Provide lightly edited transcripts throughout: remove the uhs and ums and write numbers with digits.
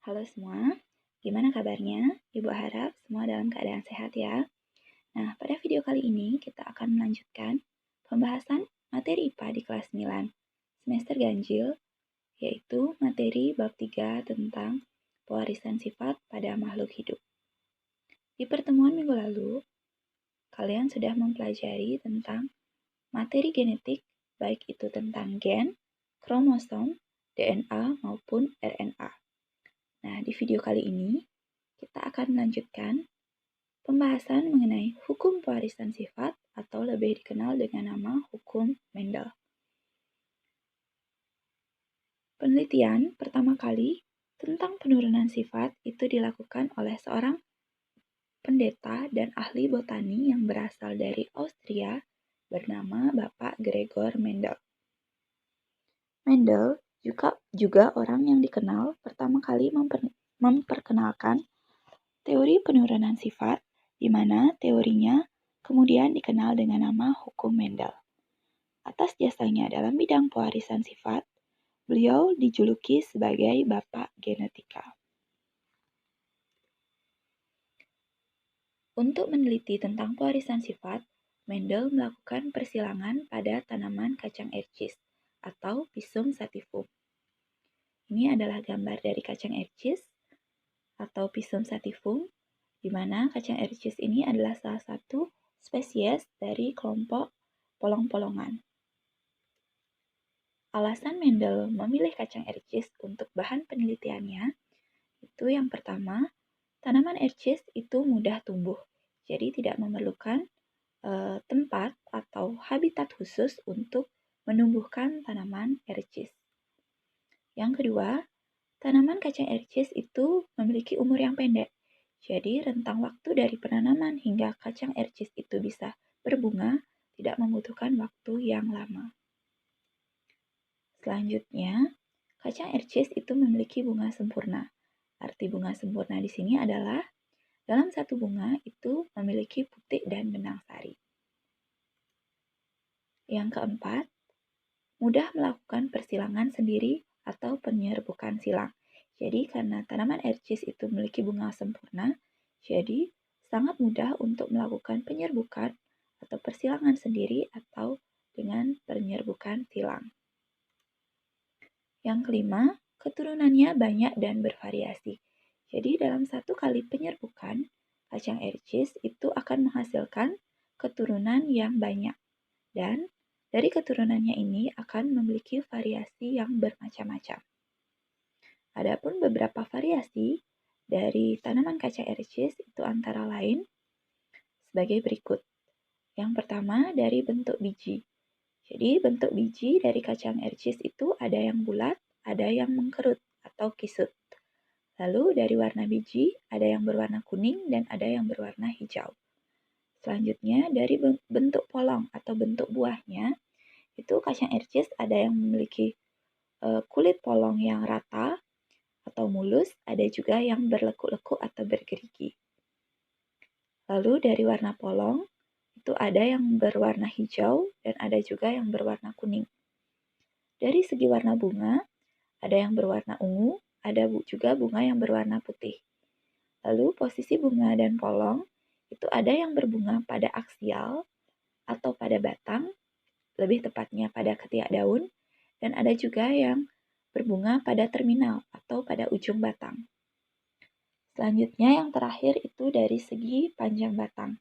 Halo semua, gimana kabarnya? Ibu harap semua dalam keadaan sehat ya. Nah, pada video kali ini kita akan melanjutkan pembahasan materi IPA di kelas 9 semester ganjil, yaitu materi bab 3 tentang pewarisan sifat pada makhluk hidup. Di pertemuan minggu lalu, kalian sudah mempelajari tentang materi genetik, baik itu tentang gen, kromosom, DNA maupun RNA. Nah, di video kali ini kita akan melanjutkan pembahasan mengenai hukum pewarisan sifat atau lebih dikenal dengan nama hukum Mendel. Penelitian pertama kali tentang penurunan sifat itu dilakukan oleh seorang pendeta dan ahli botani yang berasal dari Austria bernama Bapak Gregor Mendel. Mendel juga orang yang dikenal pertama kali memperkenalkan teori penurunan sifat, di mana teorinya kemudian dikenal dengan nama hukum Mendel. Atas jasanya dalam bidang pewarisan sifat, beliau dijuluki sebagai Bapak Genetika. Untuk meneliti tentang pewarisan sifat, Mendel melakukan persilangan pada tanaman kacang ercis atau Pisum sativum. Ini adalah gambar dari kacang ercis atau Pisum sativum, di mana kacang ercis ini adalah salah satu spesies dari kelompok polong-polongan. Alasan Mendel memilih kacang ercis untuk bahan penelitiannya itu yang pertama, tanaman ercis itu mudah tumbuh, jadi tidak memerlukan tempat atau habitat khusus untuk menumbuhkan tanaman ercis. Yang kedua, tanaman kacang ercis itu memiliki umur yang pendek, jadi rentang waktu dari penanaman hingga kacang ercis itu bisa berbunga tidak membutuhkan waktu yang lama. Selanjutnya, kacang ercis itu memiliki bunga sempurna. Arti bunga sempurna di sini adalah dalam satu bunga itu memiliki putik dan benang sari. Yang keempat, mudah melakukan persilangan sendiri atau penyerbukan silang. Jadi karena tanaman ercis itu memiliki bunga sempurna, jadi sangat mudah untuk melakukan penyerbukan atau persilangan sendiri atau dengan penyerbukan silang. Yang kelima, keturunannya banyak dan bervariasi. Jadi dalam satu kali penyerbukan, kacang ercis itu akan menghasilkan keturunan yang banyak. Dan dari keturunannya ini akan memiliki variasi yang bermacam-macam. Adapun beberapa variasi dari tanaman kacang ercis itu antara lain sebagai berikut. Yang pertama dari bentuk biji. Jadi bentuk biji dari kacang ercis itu ada yang bulat, ada yang mengkerut atau kisut. Lalu dari warna biji ada yang berwarna kuning dan ada yang berwarna hijau. Selanjutnya dari bentuk polong atau bentuk buahnya, itu kacang ercis ada yang memiliki kulit polong yang rata atau mulus, ada juga yang berlekuk-lekuk atau bergerigi. Lalu dari warna polong, itu ada yang berwarna hijau dan ada juga yang berwarna kuning. Dari segi warna bunga, ada yang berwarna ungu, ada juga bunga yang berwarna putih. Lalu posisi bunga dan polong, itu ada yang berbunga pada aksial atau pada batang, lebih tepatnya pada ketiak daun, dan ada juga yang berbunga pada terminal atau pada ujung batang. Selanjutnya yang terakhir itu dari segi panjang batang.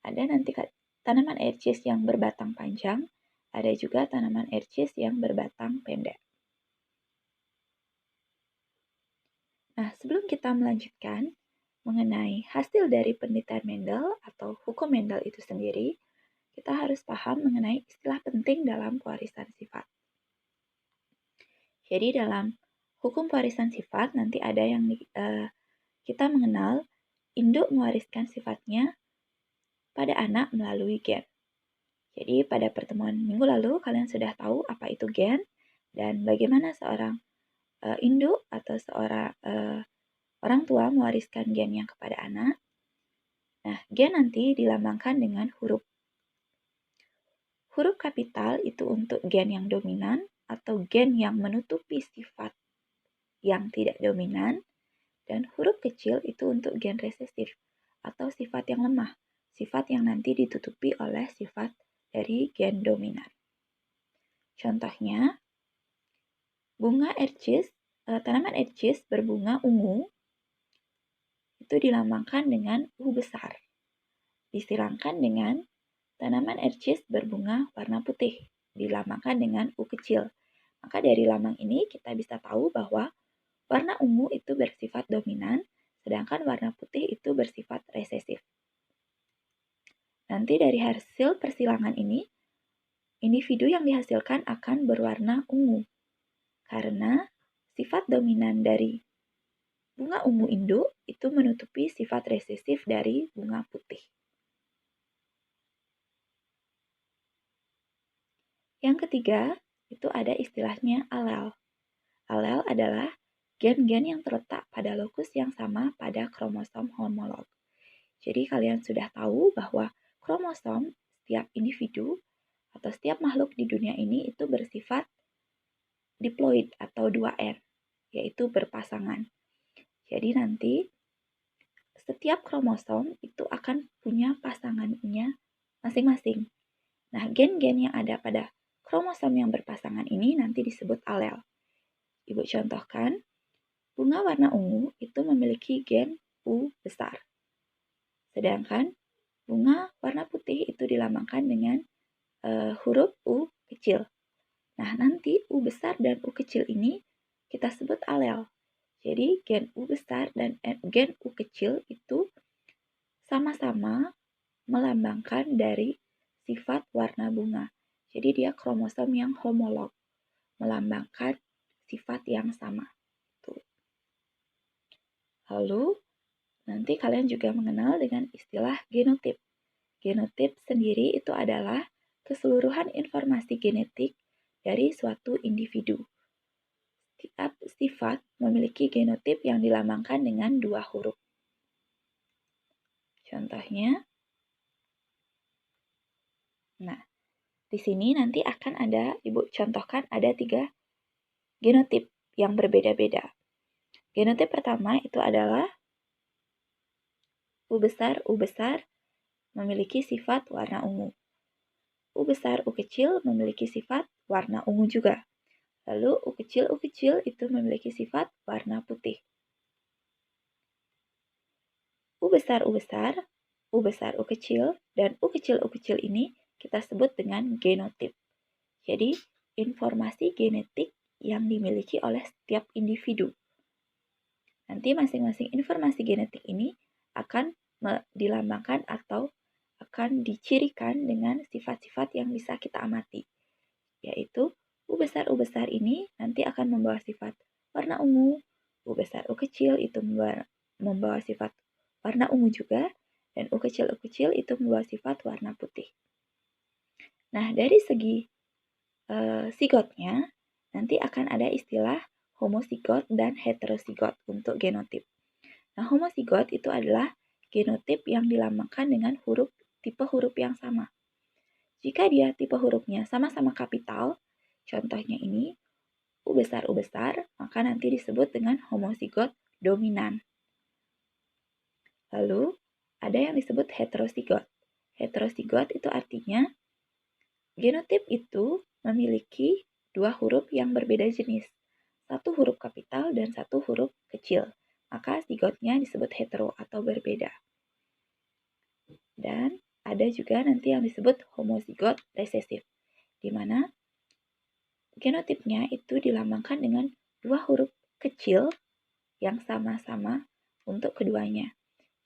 Ada nanti tanaman ercis yang berbatang panjang, ada juga tanaman ercis yang berbatang pendek. Nah, sebelum kita melanjutkan mengenai hasil dari penelitian Mendel atau hukum Mendel itu sendiri, kita harus paham mengenai istilah penting dalam pewarisan sifat. Jadi dalam hukum pewarisan sifat nanti ada yang kita mengenal induk mewariskan sifatnya pada anak melalui gen. Jadi pada pertemuan minggu lalu kalian sudah tahu apa itu gen dan bagaimana seorang induk atau seorang orang tua mewariskan gennya kepada anak. Nah, gen nanti dilambangkan dengan huruf. Huruf kapital itu untuk gen yang dominan atau gen yang menutupi sifat yang tidak dominan. dan huruf kecil itu untuk gen resesif atau sifat yang lemah, sifat yang nanti ditutupi oleh sifat dari gen dominan. Contohnya, tanaman ercis berbunga ungu itu dilambangkan dengan U besar. Disilangkan dengan tanaman ercis berbunga warna putih, dilambangkan dengan U kecil. Maka dari lambang ini kita bisa tahu bahwa warna ungu itu bersifat dominan, sedangkan warna putih itu bersifat resesif. Nanti dari hasil persilangan ini, individu yang dihasilkan akan berwarna ungu, karena sifat dominan dari bunga ungu induk itu menutupi sifat resesif dari bunga putih. Yang ketiga, itu ada istilahnya alel. Alel adalah gen-gen yang terletak pada lokus yang sama pada kromosom homolog. Jadi kalian sudah tahu bahwa kromosom setiap individu atau setiap makhluk di dunia ini itu bersifat diploid atau 2R, yaitu berpasangan. Jadi nanti setiap kromosom itu akan punya pasangannya masing-masing. Nah, gen-gen yang ada pada kromosom yang berpasangan ini nanti disebut alel. Ibu contohkan, bunga warna ungu itu memiliki gen U besar. Sedangkan bunga warna putih itu dilambangkan dengan huruf U kecil. Nah, nanti U besar dan U kecil ini kita sebut alel. Jadi, gen U besar dan gen U kecil itu sama-sama melambangkan dari sifat warna bunga. Jadi dia kromosom yang homolog, melambangkan sifat yang sama. Tuh. Lalu, nanti kalian juga mengenal dengan istilah genotip. Genotip sendiri itu adalah keseluruhan informasi genetik dari suatu individu. Setiap sifat memiliki genotip yang dilambangkan dengan 2 huruf. Contohnya, nah, di sini nanti akan ada, Ibu contohkan ada 3 genotip yang berbeda-beda. Genotip pertama itu adalah U besar memiliki sifat warna ungu. U besar, U kecil memiliki sifat warna ungu juga. Lalu U kecil itu memiliki sifat warna putih. U besar, U kecil, dan U kecil ini kita sebut dengan genotip. Jadi, informasi genetik yang dimiliki oleh setiap individu. Nanti masing-masing informasi genetik ini akan dilambangkan atau akan dicirikan dengan sifat-sifat yang bisa kita amati, yaitu U besar ini nanti akan membawa sifat warna ungu, U besar U kecil itu membawa sifat warna ungu juga, dan U kecil itu membawa sifat warna putih. Nah, dari segi sigotnya, nanti akan ada istilah homozigot dan heterozigot untuk genotip. Nah, homozigot itu adalah genotip yang dilambangkan dengan tipe huruf yang sama. Jika dia tipe hurufnya sama-sama kapital, contohnya ini U besar, maka nanti disebut dengan homozigot dominan. Lalu, ada yang disebut heterozigot. Heterozigot itu artinya genotip itu memiliki 2 huruf yang berbeda jenis. 1 huruf kapital dan 1 huruf kecil. Maka zigotnya disebut hetero atau berbeda. Dan ada juga nanti yang disebut homozigot resesif, di mana genotipnya itu dilambangkan dengan 2 huruf kecil yang sama-sama untuk keduanya.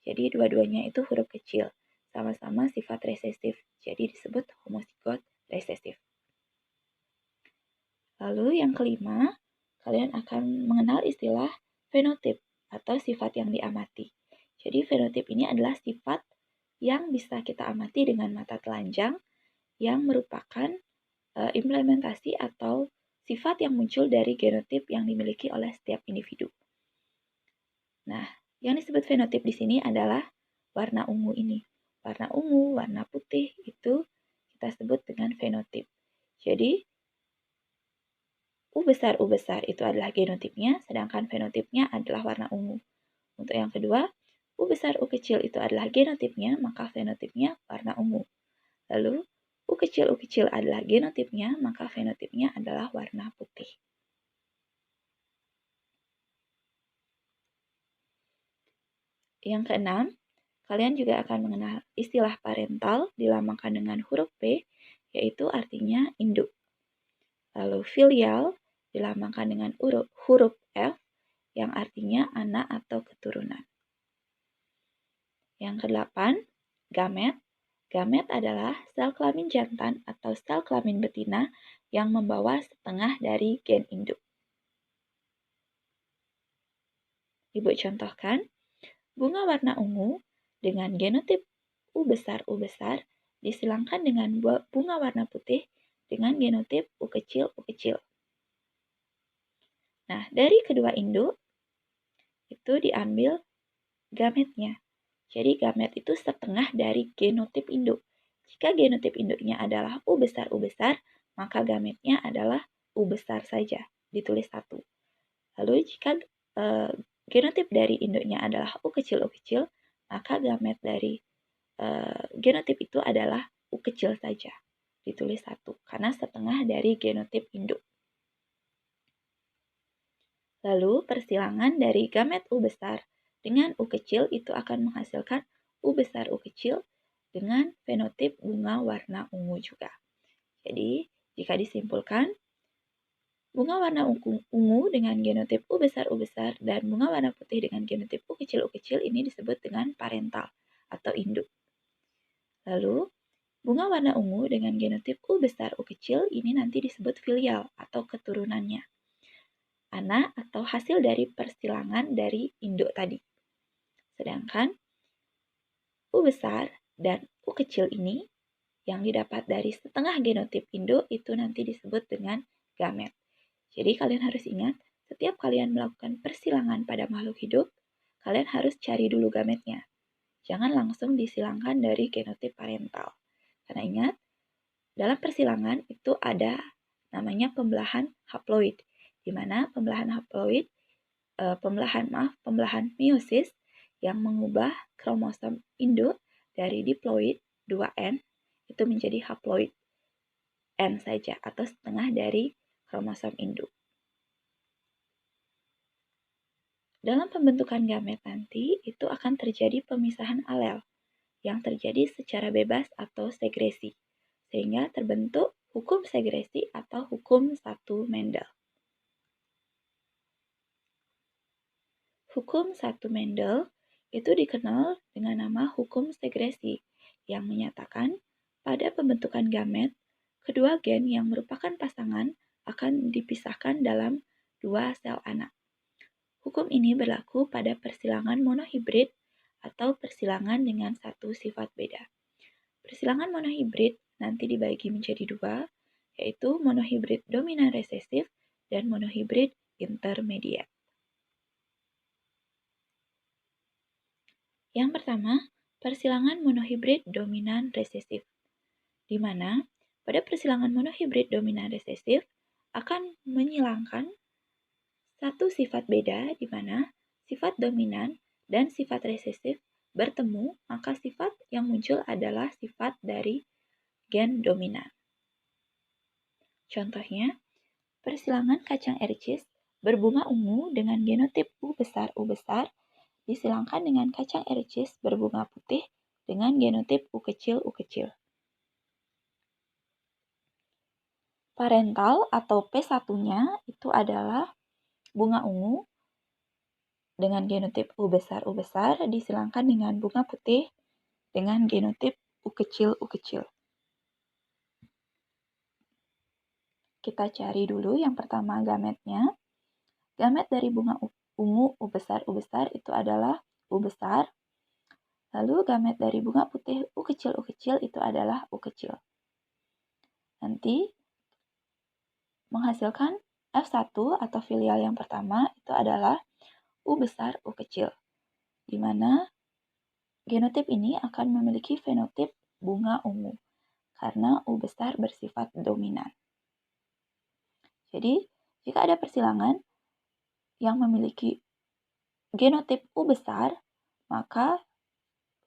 Jadi dua-duanya itu huruf kecil, sama-sama sifat resesif, jadi disebut homozigot resesif. Lalu yang kelima, kalian akan mengenal istilah fenotip atau sifat yang diamati. Jadi fenotip ini adalah sifat yang bisa kita amati dengan mata telanjang yang merupakan implementasi atau sifat yang muncul dari genotip yang dimiliki oleh setiap individu. Nah, yang disebut fenotip di sini adalah warna ungu ini. Warna ungu, warna putih itu kita sebut dengan fenotip. Jadi, U besar itu adalah genotipnya, sedangkan fenotipnya adalah warna ungu. Untuk yang kedua, U besar U kecil itu adalah genotipnya, maka fenotipnya warna ungu. Lalu, U kecil adalah genotipnya, maka fenotipnya adalah warna putih. Yang keenam, kalian juga akan mengenal istilah parental dilambangkan dengan huruf P, yaitu artinya induk. Lalu filial dilambangkan dengan huruf F, yang artinya anak atau keturunan. Yang kedelapan, gamet. Gamet adalah sel kelamin jantan atau sel kelamin betina yang membawa setengah dari gen induk. Ibu contohkan, bunga warna ungu dengan genotip U besar disilangkan dengan bunga warna putih dengan genotip U kecil. Nah, dari kedua induk itu diambil gametnya. Jadi gamet itu setengah dari genotip induk. Jika genotip induknya adalah U besar, maka gametnya adalah U besar saja, ditulis 1. Lalu jika genotip dari induknya adalah U kecil, maka gamet dari genotip itu adalah U kecil saja, ditulis 1, karena setengah dari genotip induk. Lalu persilangan dari gamet U besar dengan U kecil itu akan menghasilkan U besar U kecil dengan fenotip bunga warna ungu juga. Jadi, jika disimpulkan, bunga warna ungu dengan genotip U besar dan bunga warna putih dengan genotip U kecil ini disebut dengan parental atau induk. Lalu, bunga warna ungu dengan genotip U besar U kecil ini nanti disebut filial atau keturunannya. Anak atau hasil dari persilangan dari induk tadi. Sedangkan U besar dan U kecil ini yang didapat dari setengah genotip induk itu nanti disebut dengan gamet. Jadi kalian harus ingat, setiap kalian melakukan persilangan pada makhluk hidup, kalian harus cari dulu gametnya. Jangan langsung disilangkan dari genotip parental. Karena ingat, dalam persilangan itu ada namanya pembelahan haploid, di mana pembelahan meiosis yang mengubah kromosom induk dari diploid 2N itu menjadi haploid N saja atau setengah dari kromosom induk. Dalam pembentukan gamet nanti itu akan terjadi pemisahan alel yang terjadi secara bebas atau segresi, sehingga terbentuk hukum segresi atau hukum satu Mendel. Hukum satu Mendel itu dikenal dengan nama hukum segresi yang menyatakan pada pembentukan gamet, kedua gen yang merupakan pasangan akan dipisahkan dalam dua sel anak. Hukum ini berlaku pada persilangan monohibrid atau persilangan dengan satu sifat beda. Persilangan monohibrid nanti dibagi menjadi dua, yaitu monohibrid dominan resesif dan monohibrid intermediat. Yang pertama, persilangan monohibrid dominan resesif, di mana pada persilangan monohibrid dominan resesif akan menyilangkan satu sifat beda di mana sifat dominan dan sifat resesif bertemu, maka sifat yang muncul adalah sifat dari gen dominan. Contohnya, persilangan kacang ericis berbunga ungu dengan genotip U besar disilangkan dengan kacang ericis berbunga putih dengan genotip U kecil. Parental atau P1-nya itu adalah bunga ungu dengan genotip U besar disilangkan dengan bunga putih dengan genotip U kecil. Kita cari dulu yang pertama gametnya. Gamet dari bunga ungu U besar itu adalah U besar. Lalu gamet dari bunga putih U kecil itu adalah U kecil. Nanti menghasilkan F1 atau filial yang pertama itu adalah U besar U kecil, di mana genotip ini akan memiliki fenotip bunga ungu karena U besar bersifat dominan. Jadi, jika ada persilangan yang memiliki genotip U besar, maka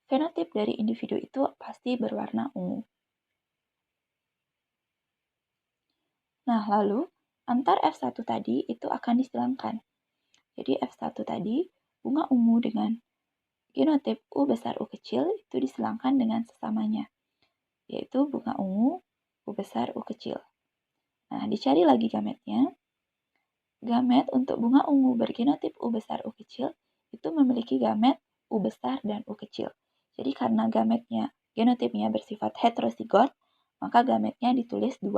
fenotip dari individu itu pasti berwarna ungu. Nah, lalu antar F1 tadi itu akan disilangkan. Jadi F1 tadi, bunga ungu dengan genotip U besar U kecil itu disilangkan dengan sesamanya, yaitu bunga ungu U besar U kecil. Nah, dicari lagi gametnya. Gamet untuk bunga ungu bergenotip U besar U kecil itu memiliki gamet U besar dan U kecil. Jadi karena genotipnya bersifat heterozigot, maka gametnya ditulis 2.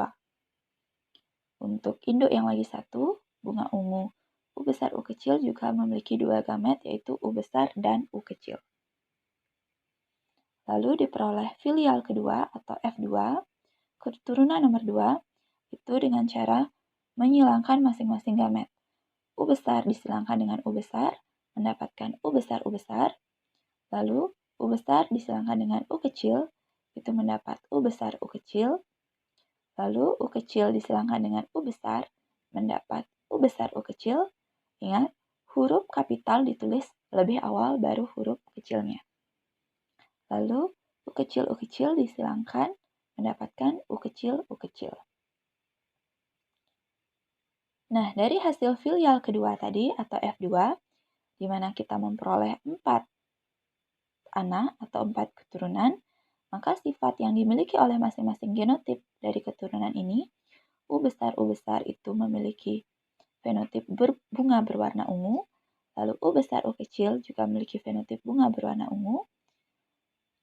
Untuk induk yang lagi satu, bunga ungu U besar U kecil juga memiliki 2 gamet, yaitu U besar dan U kecil. Lalu diperoleh filial kedua atau F2, keturunan nomor 2, itu dengan cara menyilangkan masing-masing gamet. U besar disilangkan dengan U besar, mendapatkan U besar. Lalu U besar disilangkan dengan U kecil, itu mendapat U besar U kecil. Lalu U kecil disilangkan dengan U besar, mendapat U besar U kecil. Ingat, huruf kapital ditulis lebih awal baru huruf kecilnya. Lalu U kecil disilangkan, mendapatkan U kecil. Nah, dari hasil filial kedua tadi atau F2, di mana kita memperoleh 4 anak atau 4 keturunan, maka sifat yang dimiliki oleh masing-masing genotip dari keturunan ini, U besar itu memiliki fenotip bunga berwarna ungu, lalu U besar U kecil juga memiliki fenotip bunga berwarna ungu,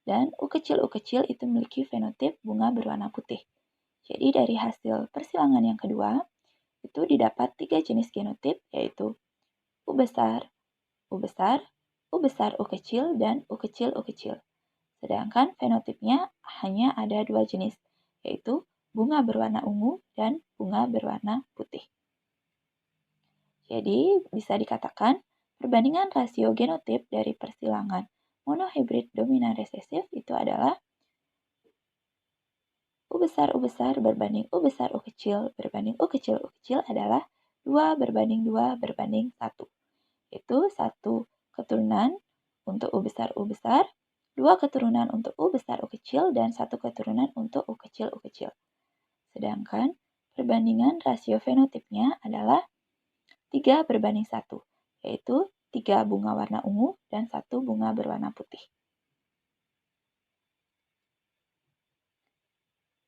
dan U kecil itu memiliki fenotip bunga berwarna putih. Jadi dari hasil persilangan yang kedua, itu didapat 3 jenis genotip, yaitu U besar, U kecil, dan U kecil. Sedangkan fenotipnya hanya ada 2 jenis, yaitu bunga berwarna ungu dan bunga berwarna putih. Jadi bisa dikatakan perbandingan rasio genotip dari persilangan monohibrid dominan resesif itu adalah U besar berbanding U besar U kecil berbanding U kecil adalah 2:2:1. Itu 1 keturunan untuk U besar, 2 keturunan untuk U besar U kecil, dan 1 keturunan untuk U kecil. Sedangkan perbandingan rasio fenotipnya adalah 3:1, yaitu 3 bunga warna ungu dan 1 bunga berwarna putih.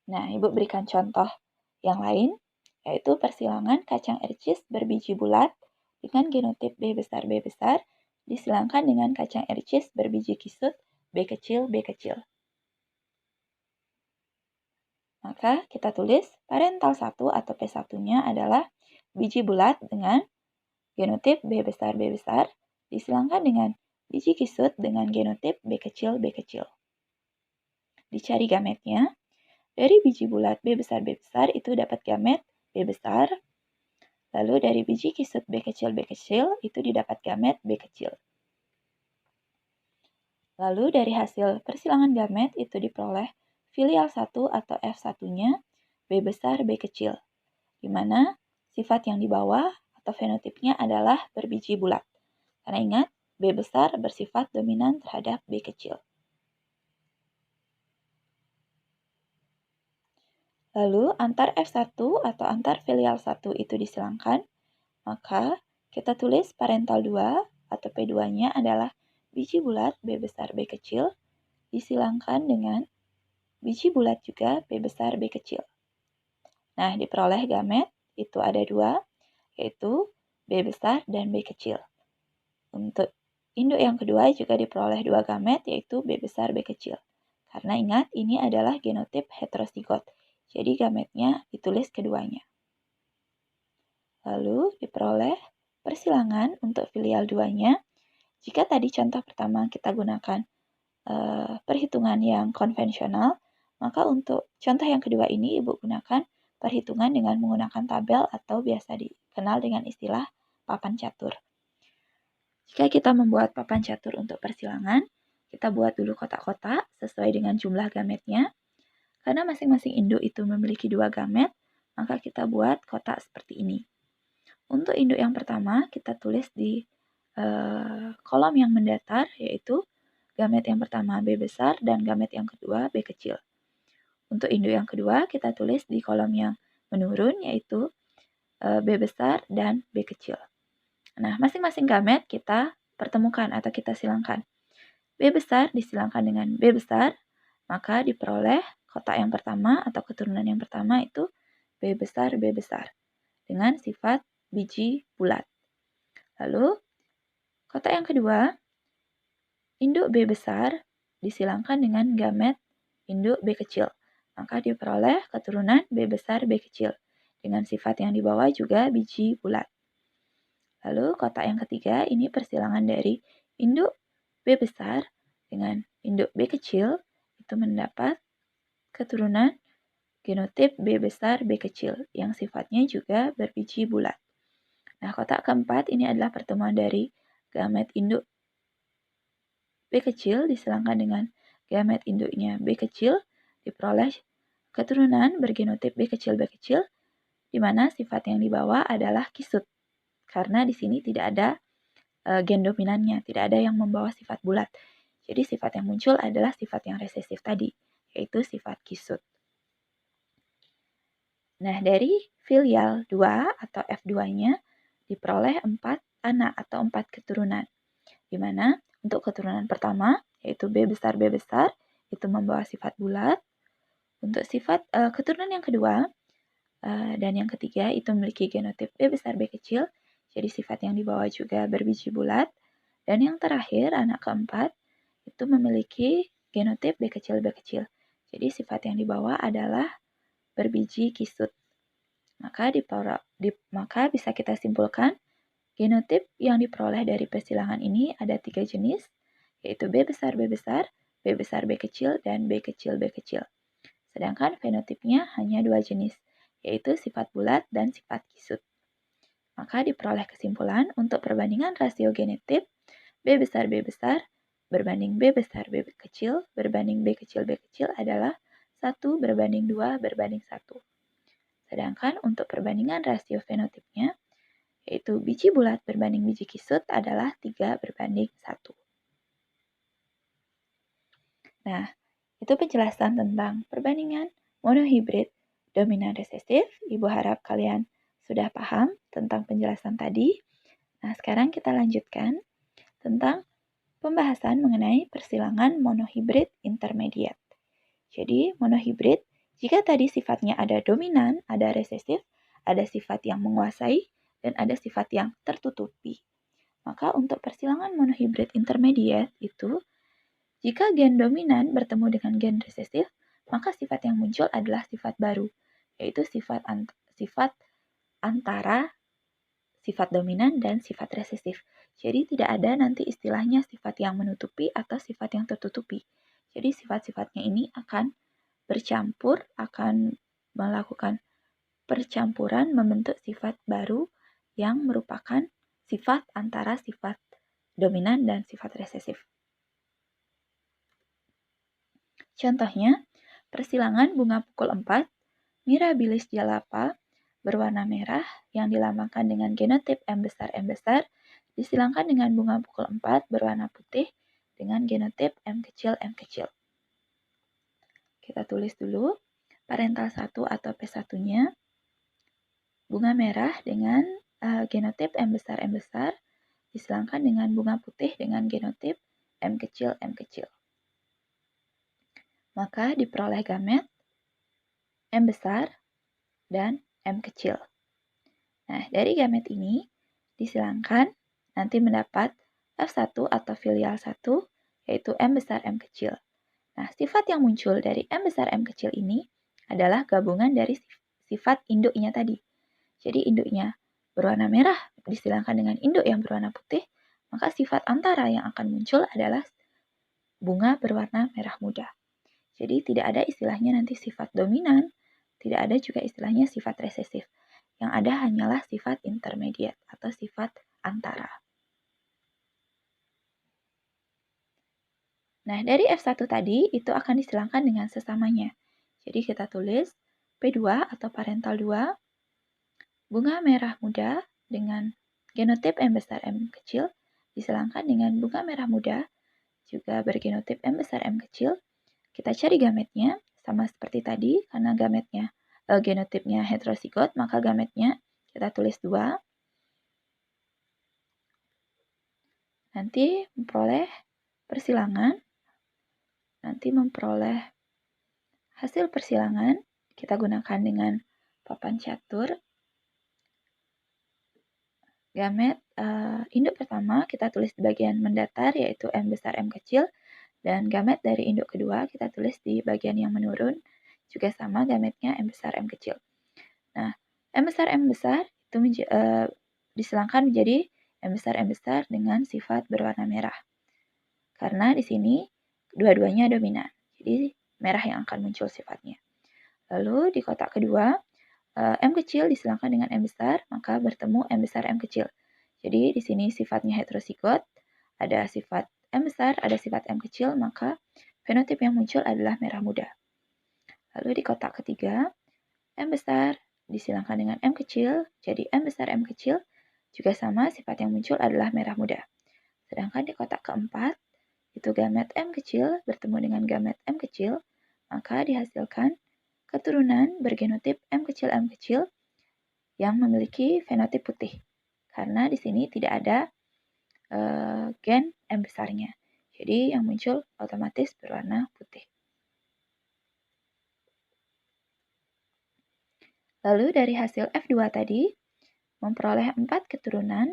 Nah, Ibu berikan contoh yang lain, yaitu persilangan kacang ercis berbiji bulat dengan genotip B besar disilangkan dengan kacang ercis berbiji kisut B kecil. Maka kita tulis parental 1 atau P1-nya adalah biji bulat dengan genotip B besar disilangkan dengan biji kisut dengan genotip B kecil. Dicari gametnya. Dari biji bulat B besar itu dapat gamet B besar. Lalu dari biji kisut B kecil itu didapat gamet B kecil. Lalu dari hasil persilangan gamet itu diperoleh filial 1 atau F1-nya B besar B kecil, di mana sifat yang di bawah atau fenotipnya adalah berbiji bulat. Karena ingat, B besar bersifat dominan terhadap B kecil. Lalu antar F1 atau antar filial 1 itu disilangkan, maka kita tulis parental 2 atau P2-nya adalah biji bulat B besar B kecil disilangkan dengan biji bulat juga B besar B kecil. Nah, diperoleh gamet itu ada 2, yaitu B besar dan B kecil. Untuk induk yang kedua juga diperoleh 2 gamet, yaitu B besar B kecil. Karena ingat, ini adalah genotip heterozigot. Jadi gametnya ditulis keduanya. Lalu diperoleh persilangan untuk filial 2-nya. Jika tadi contoh pertama kita gunakan perhitungan yang konvensional, maka untuk contoh yang kedua ini Ibu gunakan perhitungan dengan menggunakan tabel atau biasa dikenal dengan istilah papan catur. Jika kita membuat papan catur untuk persilangan, kita buat dulu kotak-kotak sesuai dengan jumlah gametnya. Karena masing-masing induk itu memiliki 2 gamet, maka kita buat kotak seperti ini. Untuk induk yang pertama, kita tulis di kolom yang mendatar, yaitu gamet yang pertama B besar dan gamet yang kedua B kecil. Untuk induk yang kedua, kita tulis di kolom yang menurun, yaitu B besar dan B kecil. Nah, masing-masing gamet kita pertemukan atau kita silangkan. B besar disilangkan dengan B besar, maka diperoleh kotak yang pertama atau keturunan yang pertama itu B besar dengan sifat biji bulat. Lalu, kotak yang kedua, induk B besar disilangkan dengan gamet induk B kecil, maka diperoleh keturunan B besar B kecil dengan sifat yang di bawah juga biji bulat. Lalu kotak yang ketiga ini persilangan dari induk B besar dengan induk B kecil itu mendapat keturunan genotip B besar B kecil yang sifatnya juga berbiji bulat. Nah, kotak keempat ini adalah pertemuan dari gamet induk B kecil disilangkan dengan gamet induknya B kecil, diperoleh keturunan bergenotip B kecil, di mana sifat yang dibawa adalah kisut. Karena di sini tidak ada gen dominannya, tidak ada yang membawa sifat bulat. Jadi sifat yang muncul adalah sifat yang resesif tadi, yaitu sifat kisut. Nah, dari filial 2 atau F2-nya diperoleh 4 anak atau 4 keturunan. Di mana untuk keturunan pertama, yaitu B besar, itu membawa sifat bulat. Untuk sifat keturunan yang kedua dan yang ketiga itu memiliki genotip B besar, B kecil, jadi sifat yang dibawa juga berbiji bulat. Dan yang terakhir, anak keempat, itu memiliki genotip B kecil, jadi sifat yang dibawa adalah berbiji kisut. Maka bisa kita simpulkan genotip yang diperoleh dari persilangan ini ada 3 jenis, yaitu B besar, B kecil, dan B kecil. Sedangkan fenotipnya hanya 2 jenis, yaitu sifat bulat dan sifat kisut. Maka diperoleh kesimpulan untuk perbandingan rasio genotip B besar berbanding B besar B kecil berbanding B kecil adalah 1:2:1. Sedangkan untuk perbandingan rasio fenotipnya, yaitu biji bulat berbanding biji kisut adalah 3:1. Nah, itu penjelasan tentang perbandingan monohibrid dominan resesif. Ibu harap kalian sudah paham tentang penjelasan tadi. Nah, sekarang kita lanjutkan tentang pembahasan mengenai persilangan monohibrid intermediate. Jadi, monohibrid, jika tadi sifatnya ada dominan, ada resesif, ada sifat yang menguasai, dan ada sifat yang tertutupi. Maka untuk persilangan monohibrid intermediate itu, jika gen dominan bertemu dengan gen resesif, maka sifat yang muncul adalah sifat baru, yaitu sifat antara sifat dominan dan sifat resesif. Jadi tidak ada nanti istilahnya sifat yang menutupi atau sifat yang tertutupi. Jadi sifat-sifatnya ini akan bercampur, akan melakukan percampuran membentuk sifat baru yang merupakan sifat antara sifat dominan dan sifat resesif. Contohnya, persilangan bunga pukul 4, Mirabilis jalapa, berwarna merah yang dilambangkan dengan genotip M besar, disilangkan dengan bunga pukul 4 berwarna putih dengan genotip M kecil. Kita tulis dulu parental 1 atau P1-nya, bunga merah dengan genotip M besar, disilangkan dengan bunga putih dengan genotip M kecil. Maka diperoleh gamet M besar dan M kecil. Nah, dari gamet ini disilangkan nanti mendapat F1 atau filial 1, yaitu M besar M kecil. Nah, sifat yang muncul dari M besar M kecil ini adalah gabungan dari sifat induknya tadi. Jadi induknya berwarna merah disilangkan dengan induk yang berwarna putih, maka sifat antara yang akan muncul adalah bunga berwarna merah muda. Jadi tidak ada istilahnya nanti sifat dominan, tidak ada juga istilahnya sifat resesif. Yang ada hanyalah sifat intermediate atau sifat antara. Nah, dari F1 tadi itu akan disilangkan dengan sesamanya. Jadi kita tulis P2 atau parental 2, bunga merah muda dengan genotip M besar M kecil, disilangkan dengan bunga merah muda, juga bergenotip M besar M kecil. Kita cari gametnya, sama seperti tadi, karena genotipnya heterosigot, maka gametnya kita tulis 2. Nanti memperoleh persilangan, hasil persilangan, kita gunakan dengan papan catur. Gamet induk pertama kita tulis di bagian mendatar, yaitu M besar M kecil, dan gamet dari induk kedua kita tulis di bagian yang menurun, juga sama gametnya M besar M kecil. Nah, M besar itu disilangkan menjadi M besar dengan sifat berwarna merah. Karena di sini dua-duanya dominan, jadi merah yang akan muncul sifatnya. Lalu di kotak kedua, M kecil disilangkan dengan M besar, maka bertemu M besar M kecil. Jadi di sini sifatnya heterosigot, ada sifat M besar, ada sifat M kecil, maka fenotip yang muncul adalah merah muda. Lalu di kotak ketiga, M besar disilangkan dengan M kecil, jadi M besar M kecil, juga sama sifat yang muncul adalah merah muda. Sedangkan di kotak keempat, itu gamet M kecil bertemu dengan gamet M kecil, maka dihasilkan keturunan bergenotip M kecil yang memiliki fenotip putih. Karena di sini tidak ada gen M besarnya. Jadi yang muncul otomatis berwarna putih. Lalu dari hasil F2 tadi, memperoleh 4 keturunan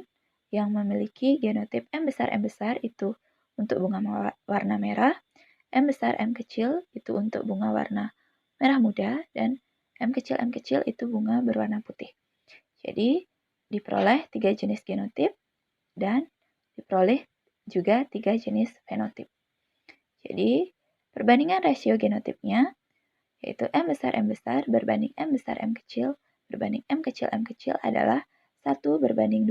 yang memiliki genotip M besar itu untuk bunga warna merah, M besar M kecil itu untuk bunga warna merah muda, dan M kecil itu bunga berwarna putih. Jadi diperoleh 3 jenis genotip dan diperoleh juga 3 jenis fenotip. Jadi perbandingan rasio genotipnya yaitu M besar berbanding M besar M kecil berbanding M kecil adalah 1:2:1.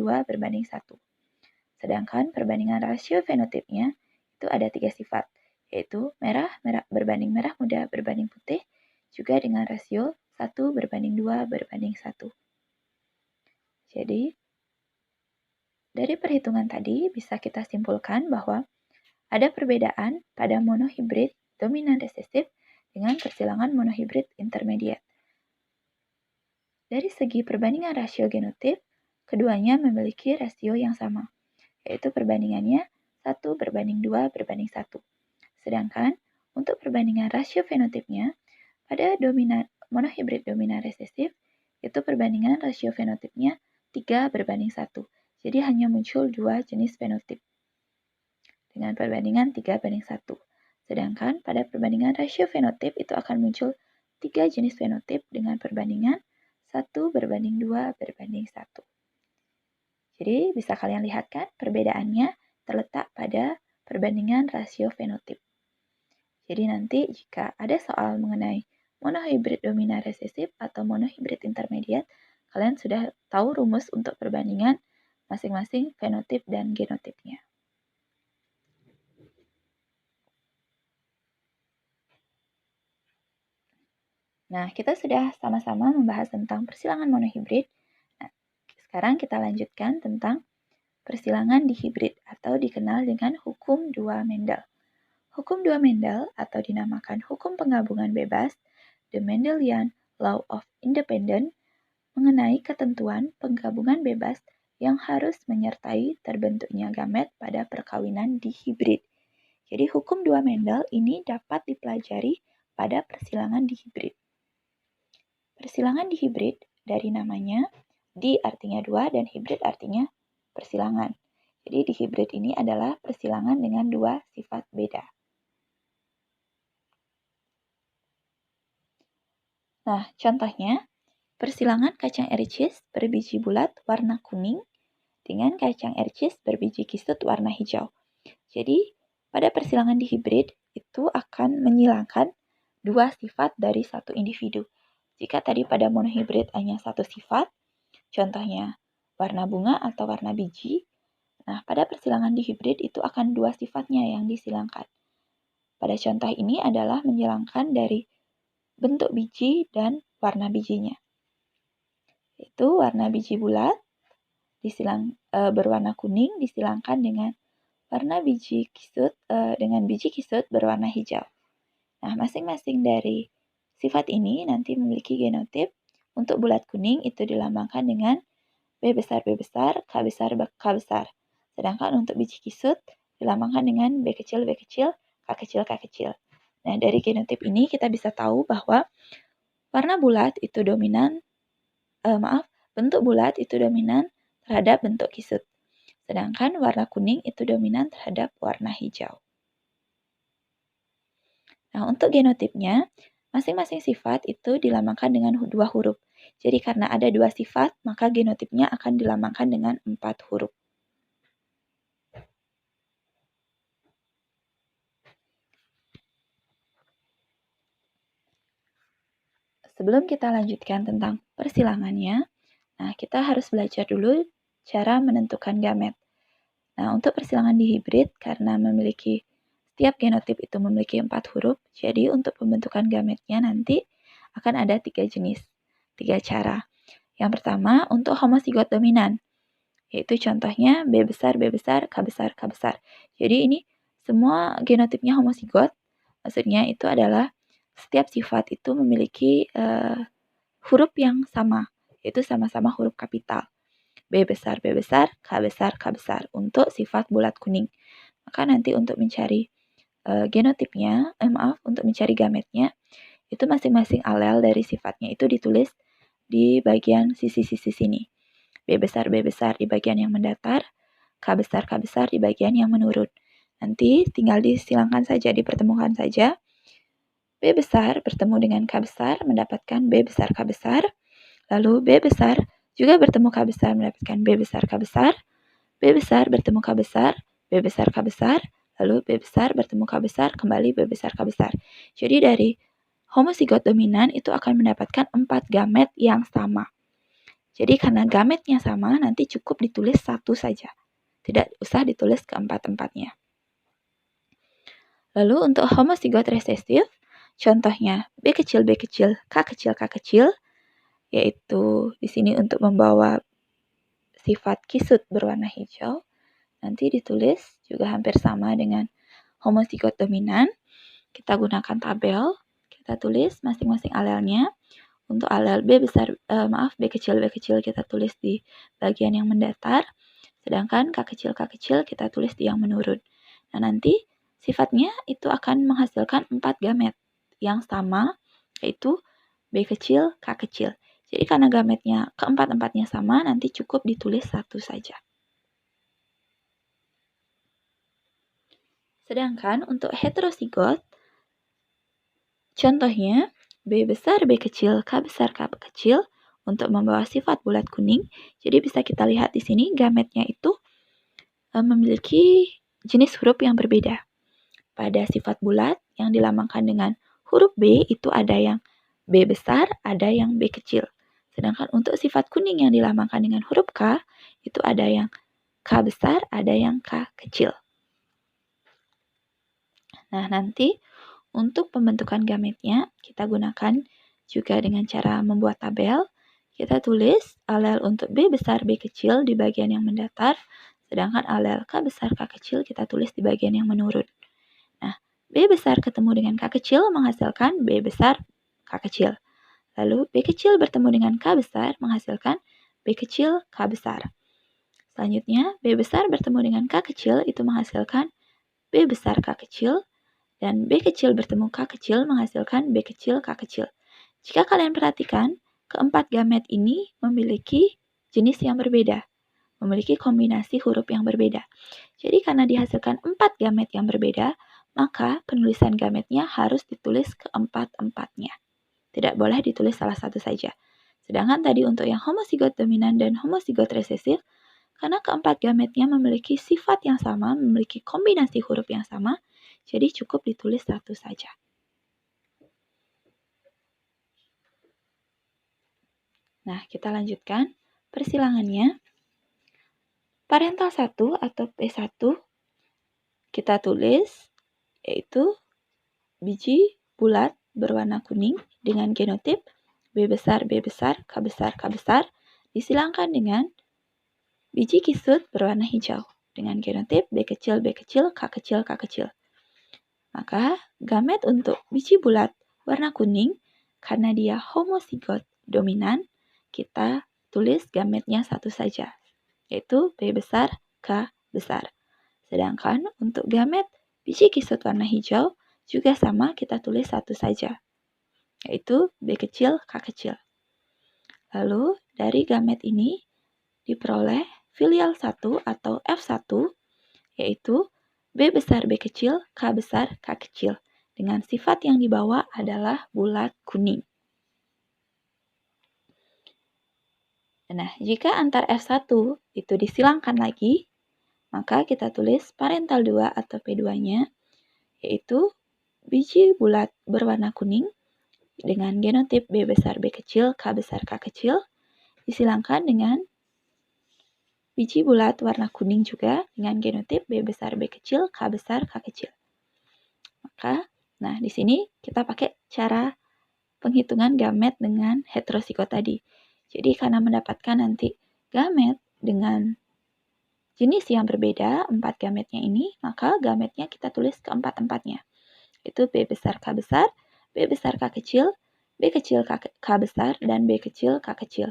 Sedangkan perbandingan rasio fenotipnya itu ada 3 sifat, yaitu merah berbanding merah muda berbanding putih, juga dengan rasio 1:2:1. Jadi, dari perhitungan tadi bisa kita simpulkan bahwa ada perbedaan pada monohibrid dominan resesif dengan persilangan monohibrid intermediate. Dari segi perbandingan rasio genotip, keduanya memiliki rasio yang sama, yaitu perbandingannya 1:2:1. Sedangkan untuk perbandingan rasio fenotipnya, pada monohibrid dominan resesif, itu perbandingan rasio fenotipnya 3:1. Jadi hanya muncul 2 jenis fenotip dengan perbandingan 3:1. Sedangkan pada perbandingan rasio fenotip itu akan muncul 3 jenis fenotip dengan perbandingan 1:2:1. Jadi bisa kalian lihat kan perbedaannya terletak pada perbandingan rasio fenotip. Jadi nanti jika ada soal mengenai monohibrid dominan resesif atau monohibrid intermediate, kalian sudah tahu rumus untuk perbandingan masing-masing fenotip dan genotipnya. Nah, kita sudah sama-sama membahas tentang persilangan monohibrid. Nah, sekarang kita lanjutkan tentang persilangan dihibrid atau dikenal dengan hukum 2 Mendel. Hukum 2 Mendel atau dinamakan hukum penggabungan bebas, the Mendelian Law of Independence, mengenai ketentuan penggabungan bebas yang harus menyertai terbentuknya gamet pada perkawinan dihibrid. Jadi hukum 2 Mendel ini dapat dipelajari pada persilangan dihibrid. Persilangan dihibrid dari namanya, di artinya 2 dan hibrid artinya persilangan. Jadi dihibrid ini adalah persilangan dengan 2 sifat beda. Nah, contohnya, persilangan kacang ericis berbiji bulat warna kuning dengan kacang ericis berbiji kisut warna hijau. Jadi, pada persilangan dihibrid itu akan menyilangkan 2 sifat dari satu individu. Jika tadi pada monohibrid hanya 1 sifat, contohnya warna bunga atau warna biji, nah pada persilangan dihibrid itu akan 2 sifatnya yang disilangkan. Pada contoh ini adalah menyilangkan dari bentuk biji dan warna bijinya. Itu warna biji bulat berwarna kuning disilangkan dengan warna biji kisut dengan biji kisut berwarna hijau. Nah, masing-masing dari sifat ini nanti memiliki genotip. Untuk bulat kuning itu dilambangkan dengan B besar, B besar, K besar, K besar. Sedangkan untuk biji kisut dilambangkan dengan B kecil, B kecil, K kecil, K kecil. Nah, dari genotip ini kita bisa tahu bahwa warna bulat itu dominan, bentuk bulat itu dominan terhadap bentuk kisut. Sedangkan warna kuning itu dominan terhadap warna hijau. Nah, untuk genotipnya, masing-masing sifat itu dilambangkan dengan 2 huruf. Jadi karena ada 2 sifat, maka genotipnya akan dilambangkan dengan 4 huruf. Sebelum kita lanjutkan tentang persilangannya, nah kita harus belajar dulu cara menentukan gamet. Nah, untuk persilangan di hibrid, karena setiap genotip itu memiliki 4 huruf, jadi untuk pembentukan gametnya nanti akan ada 3 jenis, 3 cara. Yang pertama, untuk homosigot dominan, yaitu contohnya B besar, B besar, K besar, K besar. Jadi ini semua genotipnya homosigot, maksudnya itu adalah setiap sifat itu memiliki huruf yang sama, yaitu sama-sama huruf kapital. B besar, B besar, K besar, K besar untuk sifat bulat kuning. Maka nanti untuk mencari untuk mencari gametnya, itu masing-masing alel dari sifatnya itu ditulis di bagian sisi-sisi sini. B besar di bagian yang mendatar, K besar di bagian yang menurun. Nanti tinggal disilangkan saja, dipertemukan saja. B besar bertemu dengan K besar mendapatkan B besar K besar, lalu B besar juga bertemu K besar mendapatkan B besar K besar, B besar bertemu K besar, B besar K besar, lalu B besar bertemu K besar, kembali B besar K besar. Jadi dari homosigot dominan itu akan mendapatkan 4 gamet yang sama. Jadi karena gametnya sama, nanti cukup ditulis 1 saja. Tidak usah ditulis keempat-empatnya. Lalu untuk homosigot resesif, contohnya B kecil, B kecil, K kecil, K kecil, yaitu di sini untuk membawa sifat kisut berwarna hijau, nanti ditulis juga hampir sama dengan homosigot dominan. Kita gunakan tabel, kita tulis masing-masing alelnya. Untuk alel B kecil kita tulis di bagian yang mendatar, sedangkan K kecil kita tulis di yang menurun. Nah, nanti sifatnya itu akan menghasilkan 4 gamet yang sama, yaitu B kecil, K kecil. Jadi karena gametnya keempat-empatnya sama, nanti cukup ditulis 1 saja. Sedangkan untuk heterozigot, contohnya B besar, B kecil, K besar, K kecil untuk membawa sifat bulat kuning. Jadi bisa kita lihat di sini gametnya itu memiliki jenis huruf yang berbeda. Pada sifat bulat yang dilambangkan dengan huruf B itu ada yang B besar, ada yang B kecil. Sedangkan untuk sifat kuning yang dilambangkan dengan huruf K, itu ada yang K besar, ada yang K kecil. Nah, nanti untuk pembentukan gametnya, kita gunakan juga dengan cara membuat tabel. Kita tulis alel untuk B besar, B kecil di bagian yang mendatar, sedangkan alel K besar, K kecil kita tulis di bagian yang menurun. Nah, B besar ketemu dengan K kecil menghasilkan B besar, K kecil. Lalu B kecil bertemu dengan K besar menghasilkan B kecil, K besar. Selanjutnya, B besar bertemu dengan K kecil itu menghasilkan B besar, K kecil. Dan B kecil bertemu K kecil menghasilkan B kecil, K kecil. Jika kalian perhatikan, keempat gamet ini memiliki jenis yang berbeda, memiliki kombinasi huruf yang berbeda. Jadi karena dihasilkan 4 gamet yang berbeda, maka penulisan gametnya harus ditulis keempat-empatnya. Tidak boleh ditulis salah satu saja. Sedangkan tadi untuk yang homosigot dominan dan homosigot resesif, karena keempat gametnya memiliki sifat yang sama, memiliki kombinasi huruf yang sama, jadi cukup ditulis 1 saja. Nah, kita lanjutkan persilangannya. Parental 1 atau P1 kita tulis, yaitu biji bulat berwarna kuning dengan genotip B besar, B besar, K besar, K besar, disilangkan dengan biji kisut berwarna hijau. dengan genotip B kecil, B kecil, K kecil, K kecil. Maka gamet untuk biji bulat warna kuning, karena dia homozigot dominan, kita tulis gametnya satu saja, yaitu B besar, K besar. Sedangkan untuk gamet biji kisut warna hijau, juga sama kita tulis satu saja, yaitu B kecil, K kecil. Lalu dari gamet ini diperoleh filial 1 atau F1, yaitu B besar B kecil, K besar K kecil, dengan sifat yang dibawa adalah bulat kuning. Nah, jika antar F1 itu disilangkan lagi, maka kita tulis parental 2 atau P2-nya, yaitu biji bulat berwarna kuning dengan genotip B besar B kecil, K besar K kecil, disilangkan dengan biji bulat warna kuning juga dengan genotip B besar B kecil, K besar K kecil. Maka, nah di sini kita pakai cara penghitungan gamet dengan heterozigot tadi. Jadi karena mendapatkan nanti gamet dengan jenis yang berbeda, 4 gametnya ini, maka gametnya kita tulis keempat-empatnya. Itu B besar K besar, B besar K kecil, B kecil K besar, dan B kecil K kecil.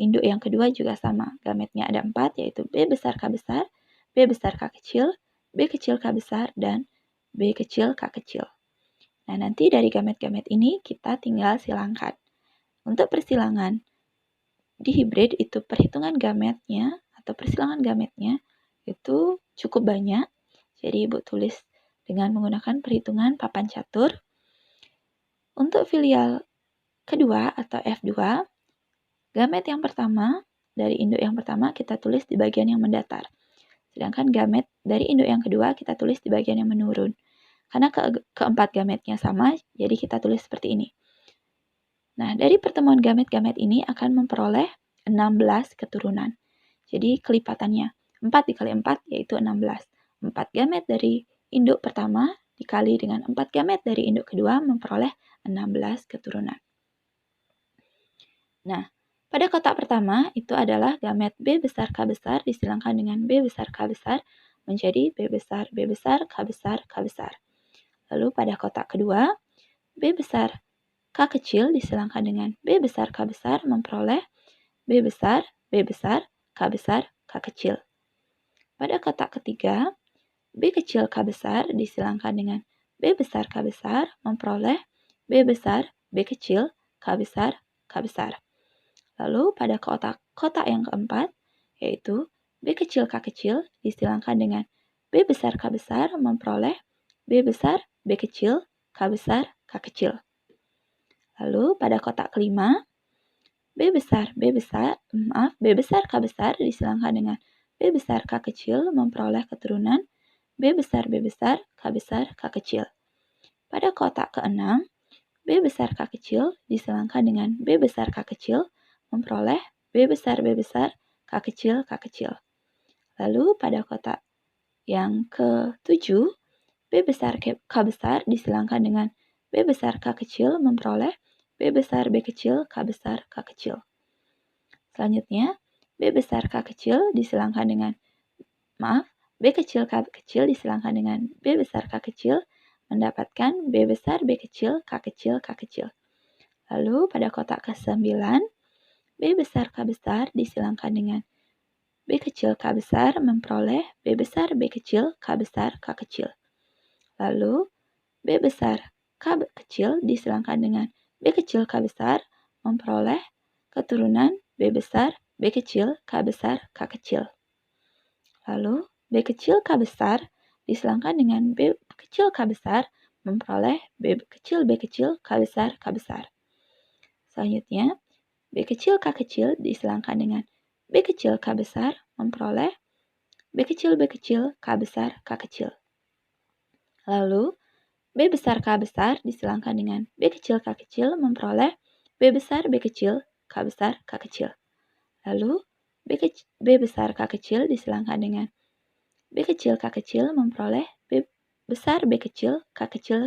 Induk yang kedua juga sama, gametnya ada 4, yaitu B besar K besar, B besar K kecil, B kecil K besar, dan B kecil K kecil. Nah, nanti dari gamet-gamet ini kita tinggal silangkan. Untuk persilangan di hibrid itu perhitungan gametnya atau persilangan gametnya itu cukup banyak. Jadi Ibu tulis dengan menggunakan perhitungan papan catur. Untuk filial kedua atau F2, gamet yang pertama, dari induk yang pertama kita tulis di bagian yang mendatar. Sedangkan gamet dari induk yang kedua kita tulis di bagian yang menurun. Karena keempat gametnya sama, jadi kita tulis seperti ini. Nah, dari pertemuan gamet-gamet ini akan memperoleh 16 keturunan. Jadi kelipatannya 4 dikali 4 yaitu 16. 4 gamet dari induk pertama dikali dengan 4 gamet dari induk kedua memperoleh 16 keturunan. Nah, pada kotak pertama itu adalah gamet B besar K besar disilangkan dengan B besar K besar menjadi B besar K besar K besar. Lalu pada kotak kedua, B besar K kecil disilangkan dengan B besar K besar memperoleh B besar K besar K kecil. Pada kotak ketiga, B kecil K besar disilangkan dengan B besar K besar memperoleh B besar B kecil K besar K besar. Lalu pada kotak yang keempat, yaitu B kecil K kecil disilangkan dengan B besar K besar memperoleh B besar B kecil K besar K kecil. Lalu pada kotak kelima, B besar K besar disilangkan dengan B besar K kecil memperoleh keturunan B besar K besar K kecil. Pada kotak keenam, B besar K kecil disilangkan dengan B besar K kecil memperoleh B besar K kecil K kecil. Lalu pada kotak yang ke-7, B besar K besar disilangkan dengan B besar K kecil memperoleh B besar B kecil K besar K kecil. Selanjutnya, B besar K kecil disilangkan dengan B kecil K kecil disilangkan dengan B besar K kecil mendapatkan B besar B kecil K kecil K kecil. Lalu pada kotak ke-9, B besar K besar disilangkan dengan B kecil K besar memperoleh B besar B kecil K besar K kecil. Lalu B besar K kecil disilangkan dengan B kecil K besar memperoleh keturunan B besar B kecil K besar K kecil. Lalu B kecil K besar disilangkan dengan B kecil K besar memperoleh B kecil K besar K besar. Selanjutnya, B kecil K kecil disilangkan dengan B kecil K besar memperoleh B kecil K besar K kecil. Lalu, B besar K besar disilangkan dengan B kecil K kecil memperoleh B besar K besar K kecil. Lalu, B besar K kecil disilangkan dengan B kecil K kecil memperoleh B besar K kecil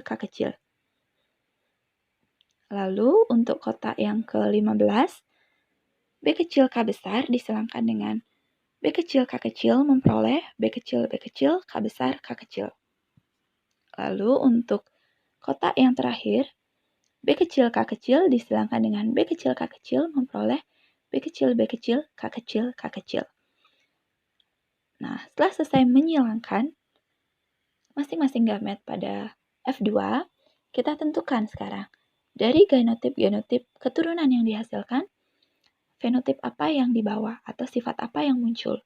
K kecil. Lalu, untuk kotak yang ke-15, B kecil K besar disilangkan dengan B kecil K kecil memperoleh B kecil K besar K kecil. Lalu untuk kotak yang terakhir, B kecil K kecil disilangkan dengan B kecil K kecil memperoleh B kecil K kecil K kecil. Nah, setelah selesai menyilangkan masing-masing gamet pada F2, kita tentukan sekarang dari genotip-genotip keturunan yang dihasilkan, fenotip apa yang dibawa atau sifat apa yang muncul.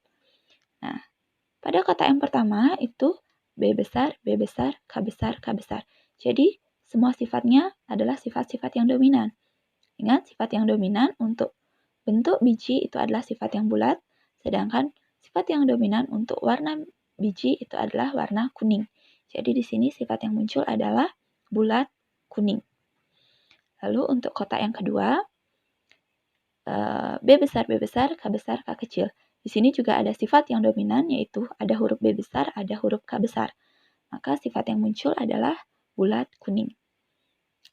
Nah, pada kotak yang pertama itu B besar, K besar, K besar. Jadi, semua sifatnya adalah sifat-sifat yang dominan. Ingat, sifat yang dominan untuk bentuk biji itu adalah sifat yang bulat, sedangkan sifat yang dominan untuk warna biji itu adalah warna kuning. Jadi di sini sifat yang muncul adalah bulat kuning. Lalu untuk kotak yang kedua, B besar, K besar, K kecil. Di sini juga ada sifat yang dominan, yaitu ada huruf B besar, ada huruf K besar. Maka sifat yang muncul adalah bulat kuning.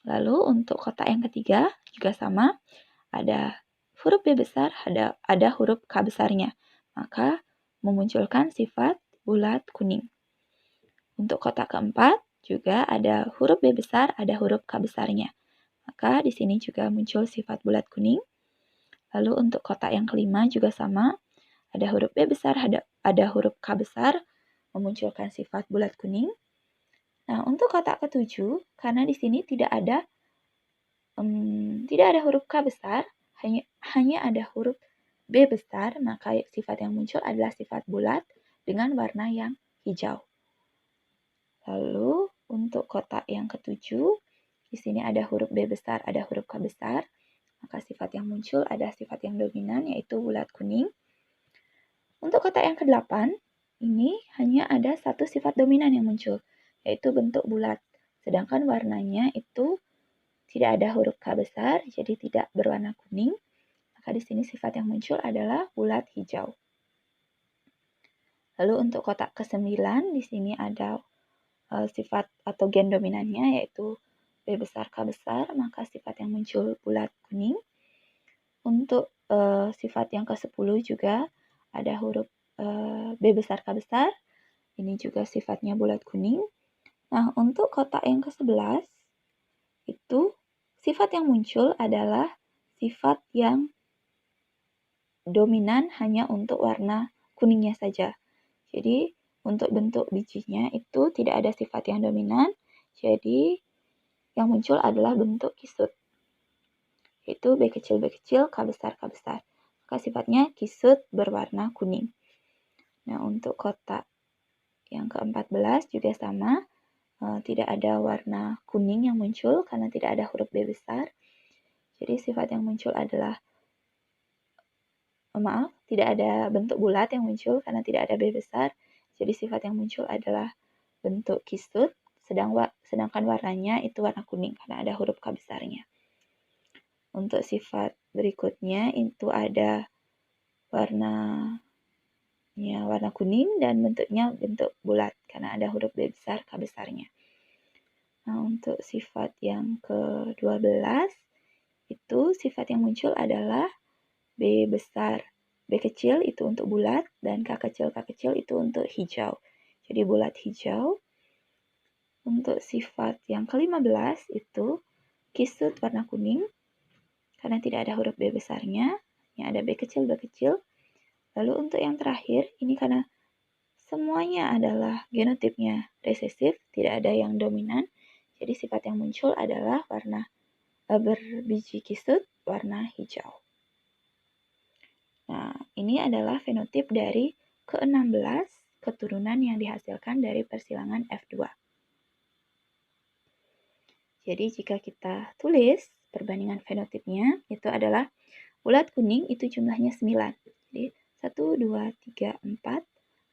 Lalu untuk kotak yang ketiga juga sama, ada huruf B besar, ada huruf K besarnya. Maka memunculkan sifat bulat kuning. Untuk kotak keempat juga ada huruf B besar, ada huruf K besarnya. Maka di sini juga muncul sifat bulat kuning. Lalu untuk kotak yang kelima juga sama, ada huruf B besar, ada huruf K besar, memunculkan sifat bulat kuning. Nah, untuk kotak ketujuh, karena di sini tidak ada huruf K besar, hanya ada huruf B besar, maka sifat yang muncul adalah sifat bulat dengan warna yang hijau. Lalu untuk kotak yang ketujuh, di sini ada huruf B besar, ada huruf K besar, maka sifat yang muncul adalah sifat yang dominan, yaitu bulat kuning. Untuk kotak yang ke-8, ini hanya ada satu sifat dominan yang muncul, yaitu bentuk bulat. Sedangkan warnanya itu tidak ada huruf K besar, jadi tidak berwarna kuning. Maka di sini sifat yang muncul adalah bulat hijau. Lalu untuk kotak ke-9, di sini ada sifat atau gen dominannya, yaitu B besar, K besar, maka sifat yang muncul bulat kuning. Untuk sifat yang ke-10 juga ada huruf B besar, K besar, ini juga sifatnya bulat kuning. Nah, untuk kotak yang ke-11, itu sifat yang muncul adalah sifat yang dominan hanya untuk warna kuningnya saja. Jadi, untuk bentuk bijinya itu tidak ada sifat yang dominan, jadi yang muncul adalah bentuk kisut, yaitu B kecil, K besar, K besar. Maka sifatnya kisut berwarna kuning. Nah, untuk kotak yang ke-14 juga sama, tidak ada warna kuning yang muncul karena tidak ada huruf B besar. Jadi sifat yang muncul adalah, tidak ada bentuk bulat yang muncul karena tidak ada B besar. Jadi sifat yang muncul adalah bentuk kisut, sedangkan warnanya itu warna kuning karena ada huruf K besarnya. Untuk sifat berikutnya itu ada warna kuning dan bentuknya bentuk bulat karena ada huruf B besar K besarnya. Nah, untuk sifat yang ke-12 itu sifat yang muncul adalah B besar, B kecil itu untuk bulat dan K kecil itu untuk hijau. Jadi bulat hijau. Untuk sifat yang ke-15 itu kisut warna kuning karena tidak ada huruf B besarnya, yang ada B kecil. Lalu untuk yang terakhir, ini karena semuanya adalah genotipnya resesif, tidak ada yang dominan, jadi sifat yang muncul adalah warna berbiji kisut warna hijau. Nah, ini adalah fenotip dari ke-16 keturunan yang dihasilkan dari persilangan F2. Jadi jika kita tulis perbandingan fenotipnya, itu adalah bulat kuning itu jumlahnya 9. Jadi 1, 2, 3, 4,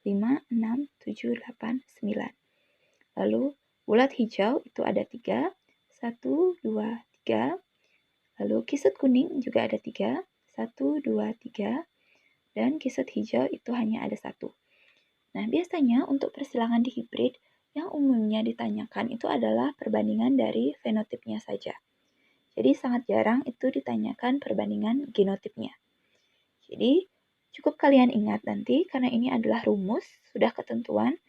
5, 6, 7, 8, 9. Lalu bulat hijau itu ada 3, 1, 2, 3. Lalu kisut kuning juga ada 3, 1, 2, 3. Dan kisut hijau itu hanya ada 1. Nah, biasanya untuk persilangan dihibrid, yang umumnya ditanyakan itu adalah perbandingan dari fenotipnya saja. Jadi sangat jarang itu ditanyakan perbandingan genotipnya. Jadi Cukup kalian ingat nanti, karena ini adalah rumus, sudah ketentuan,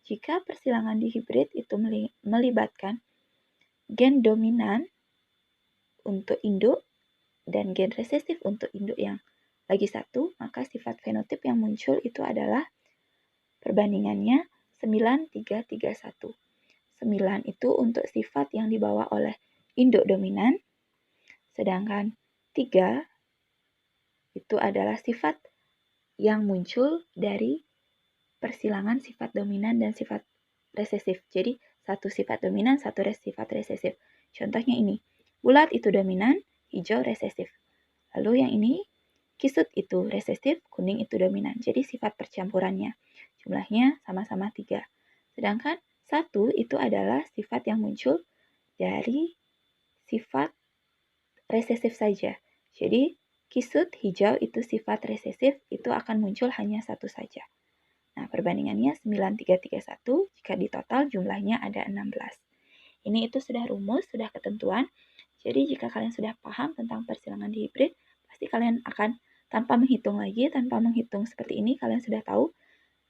jika persilangan dihibrid itu melibatkan gen dominan untuk induk dan gen resesif untuk induk yang lagi satu, maka sifat fenotip yang muncul itu adalah perbandingannya 9:3:1. 9 itu untuk sifat yang dibawa oleh induk dominan, sedangkan 3 itu adalah sifat yang muncul dari persilangan sifat dominan dan sifat resesif. Jadi, satu sifat dominan, satu sifat resesif. Contohnya ini, bulat itu dominan, hijau resesif. Lalu yang ini, kisut itu resesif, kuning itu dominan. Jadi, sifat percampurannya. Jumlahnya sama-sama 3. Sedangkan 1 itu adalah sifat yang muncul dari sifat resesif saja. Jadi, kisut hijau itu sifat resesif, itu akan muncul hanya satu saja. Nah, perbandingannya 9:3:1, jika ditotal jumlahnya ada 16. Ini itu sudah rumus, sudah ketentuan. Jadi, jika kalian sudah paham tentang persilangan dihibrid, pasti kalian akan tanpa menghitung lagi, tanpa menghitung seperti ini, kalian sudah tahu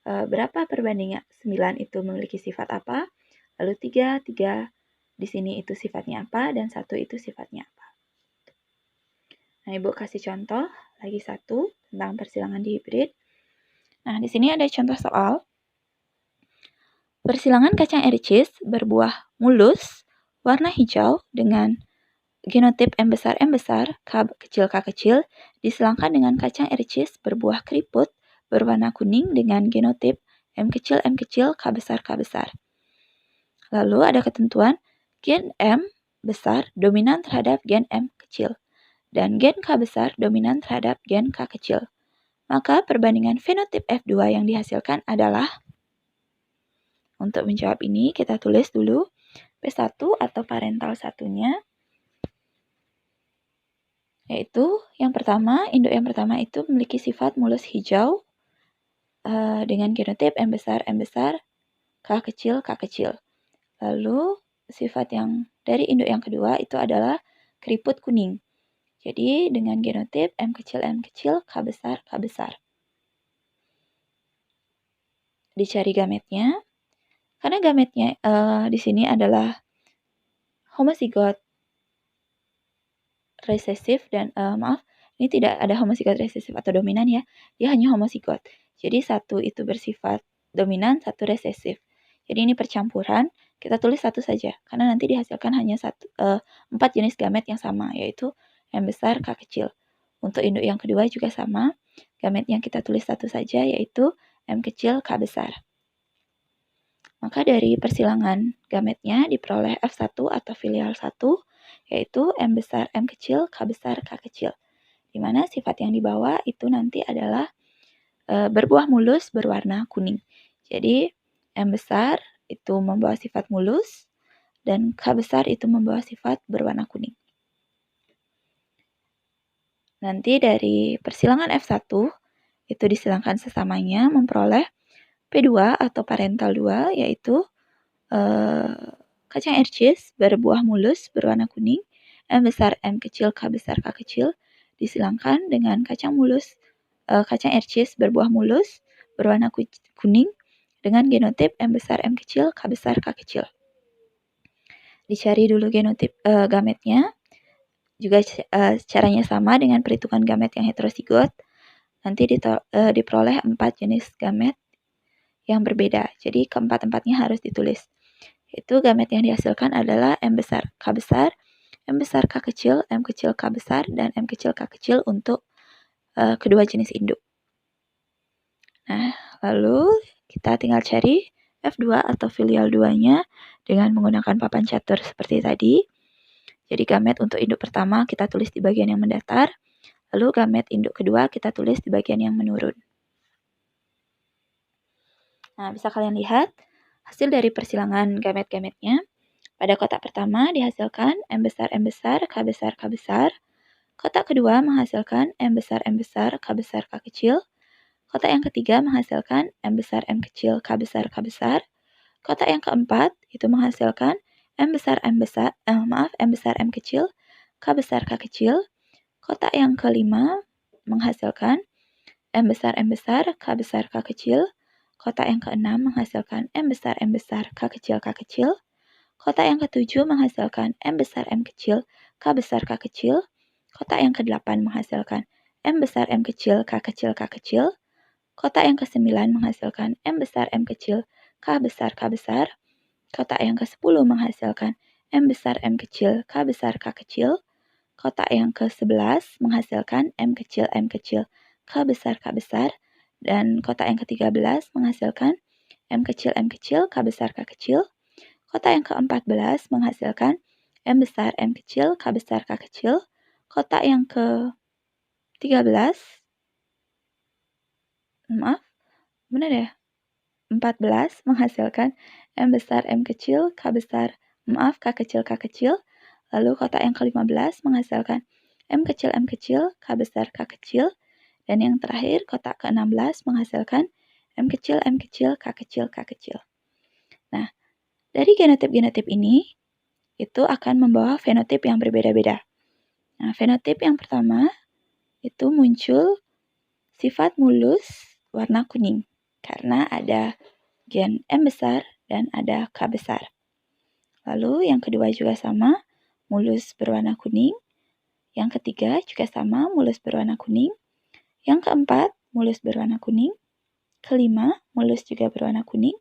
berapa perbandingan 9 itu memiliki sifat apa, lalu 3 di sini itu sifatnya apa, dan 1 itu sifatnya apa. Nah, Ibu kasih contoh lagi satu tentang persilangan dihibrid. Nah, di sini ada contoh soal. Persilangan kacang ericis berbuah mulus, warna hijau dengan genotip M besar, K kecil disilangkan dengan kacang ericis berbuah keriput berwarna kuning dengan genotip M kecil, K besar. Lalu ada ketentuan gen M besar dominan terhadap gen M kecil dan gen K besar dominan terhadap gen K kecil. Maka perbandingan fenotip F2 yang dihasilkan adalah, untuk menjawab ini kita tulis dulu P1 atau parental satunya, yaitu yang pertama, induk yang pertama itu memiliki sifat mulus hijau dengan genotip M besar, K kecil. Lalu sifat yang dari induk yang kedua itu adalah keriput kuning. Jadi dengan genotip M kecil, K besar. Dicari gametnya. Karena gametnya di sini adalah homozigot resesif dan ini tidak ada homozigot resesif atau dominan ya. Dia hanya homozigot. Jadi satu itu bersifat dominan, satu resesif. Jadi ini percampuran, kita tulis satu saja karena nanti dihasilkan hanya 4 jenis gamet yang sama, yaitu M besar, K kecil. Untuk induk yang kedua juga sama, gamet yang kita tulis satu saja yaitu M kecil, K besar. Maka dari persilangan gametnya diperoleh F1 atau filial 1, yaitu M besar, M kecil, K besar, K kecil. Di mana sifat yang dibawa itu nanti adalah berbuah mulus berwarna kuning. Jadi M besar itu membawa sifat mulus dan K besar itu membawa sifat berwarna kuning. Nanti dari persilangan F1 itu disilangkan sesamanya memperoleh P2 atau parental 2, yaitu kacang ericis berbuah mulus berwarna kuning, M besar, M kecil, K besar, K kecil, disilangkan dengan kacang ericis berbuah mulus berwarna kuning dengan genotip M besar, M kecil, K besar, K kecil. Dicari dulu genotip gametnya. Juga caranya sama dengan perhitungan gamet yang heterozigot. Nanti diperoleh 4 jenis gamet yang berbeda. Jadi keempat-empatnya harus ditulis. Itu gamet yang dihasilkan adalah M besar, K besar, M besar, K kecil, M kecil, K besar, dan M kecil, K kecil untuk kedua jenis induk. Nah, lalu kita tinggal cari F2 atau filial 2-nya dengan menggunakan papan catur seperti tadi. Jadi gamet untuk induk pertama kita tulis di bagian yang mendatar, lalu gamet induk kedua kita tulis di bagian yang menurun. Nah, bisa kalian lihat hasil dari persilangan gamet-gametnya. Pada kotak pertama dihasilkan M besar, K besar, K besar. Kotak kedua menghasilkan M besar, K besar, K kecil. Kotak yang ketiga menghasilkan M besar, M kecil, K besar, K besar. Kotak yang keempat itu menghasilkan M besar, M kecil, K besar, K kecil. Kotak yang kelima menghasilkan M besar, K besar, K kecil. Kotak yang keenam menghasilkan M besar, K kecil, K kecil. Kotak yang ketujuh menghasilkan M besar, M kecil, K besar, K kecil. Kotak yang kedelapan menghasilkan M besar, M kecil, K kecil, K kecil. Kotak yang kesembilan menghasilkan M besar, M kecil, K besar, K besar. Kotak yang ke-10 menghasilkan M besar, M kecil, K besar, K kecil. Kotak yang ke-11 menghasilkan M kecil, K besar, K besar. Dan kotak yang ke-13 menghasilkan M kecil, K besar, K kecil. Kotak yang ke-14 menghasilkan M besar, M kecil, K besar, K kecil. Kotak yang ke-13, maaf, benar ya? 14 menghasilkan M besar, M kecil, K besar, K kecil, K kecil. Lalu kotak yang ke-15 menghasilkan M kecil, K besar, K kecil. Dan yang terakhir kotak ke-16 menghasilkan M kecil, K kecil, K kecil. Nah, dari genotip-genotip ini itu akan membawa fenotip yang berbeda-beda. Nah, fenotip yang pertama itu muncul sifat mulus warna kuning karena ada gen M besar dan ada K besar. Lalu yang kedua juga sama, mulus berwarna kuning. Yang ketiga juga sama, mulus berwarna kuning. Yang keempat, mulus berwarna kuning. Kelima, mulus juga berwarna kuning.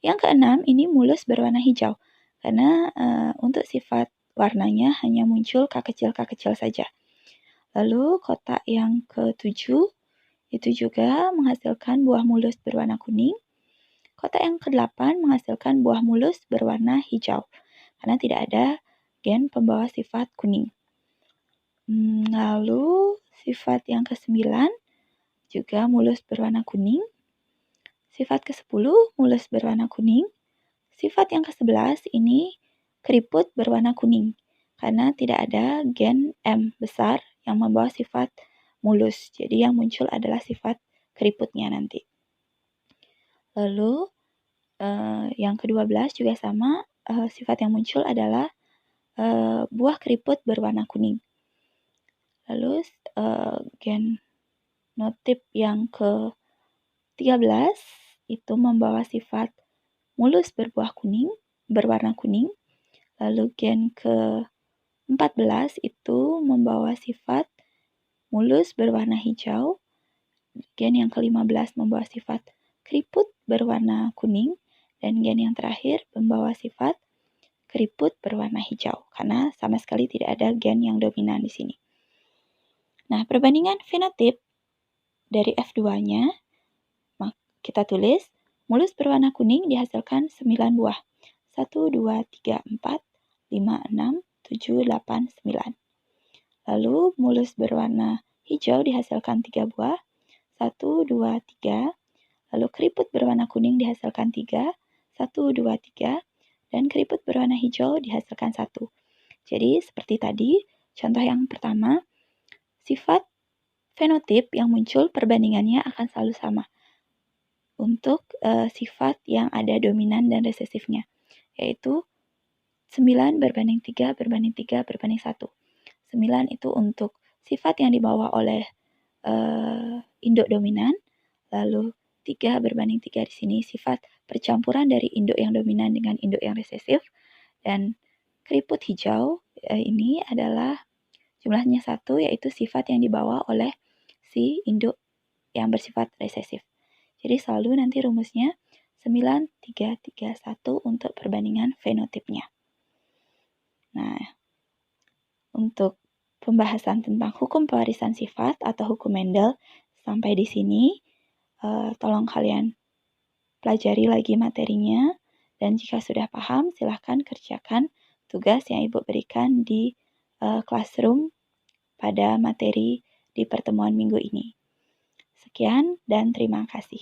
Yang keenam, ini mulus berwarna hijau. Karena untuk sifat warnanya hanya muncul K kecil saja. Lalu kotak yang ketujuh, itu juga menghasilkan buah mulus berwarna kuning. Kotak yang ke-8 menghasilkan buah mulus berwarna hijau. Karena tidak ada gen pembawa sifat kuning. Lalu sifat yang ke-9 juga mulus berwarna kuning. Sifat ke-10 mulus berwarna kuning. Sifat yang ke-11 ini keriput berwarna kuning. Karena tidak ada gen M besar yang membawa sifat mulus. Jadi yang muncul adalah sifat keriputnya nanti. Lalu yang ke-12 juga sama. Sifat yang muncul adalah buah keriput berwarna kuning. Lalu genotip yang ke-13 itu membawa sifat mulus berwarna kuning. Lalu gen ke-14 itu membawa sifat mulus berwarna hijau. Gen yang ke-15 membawa sifat keriput berwarna kuning. Dan gen yang terakhir membawa sifat keriput berwarna hijau. Karena sama sekali tidak ada gen yang dominan di sini. Nah, perbandingan fenotip dari F2-nya, kita tulis, mulus berwarna kuning dihasilkan 9 buah. 1, 2, 3, 4, 5, 6, 7, 8, 9. Lalu mulus berwarna hijau dihasilkan 3 buah. 1, 2, 3. Lalu keriput berwarna kuning dihasilkan 3. 1, 2, 3. Dan keriput berwarna hijau dihasilkan 1. Jadi seperti tadi, contoh yang pertama, sifat fenotip yang muncul perbandingannya akan selalu sama untuk sifat yang ada dominan dan resesifnya, yaitu 9 berbanding 3 berbanding 3 berbanding 1. 9 itu untuk sifat yang dibawa oleh induk dominan, lalu 3 berbanding 3 di sini sifat percampuran dari induk yang dominan dengan induk yang resesif, dan keriput hijau ini adalah jumlahnya 1, yaitu sifat yang dibawa oleh si induk yang bersifat resesif. Jadi selalu nanti rumusnya 9, 3, 3, 1 untuk perbandingan fenotipnya. Nah, untuk pembahasan tentang hukum pewarisan sifat atau hukum Mendel sampai di sini. Tolong kalian pelajari lagi materinya, dan jika sudah paham, silahkan kerjakan tugas yang Ibu berikan di classroom pada materi di pertemuan minggu ini. Sekian dan terima kasih.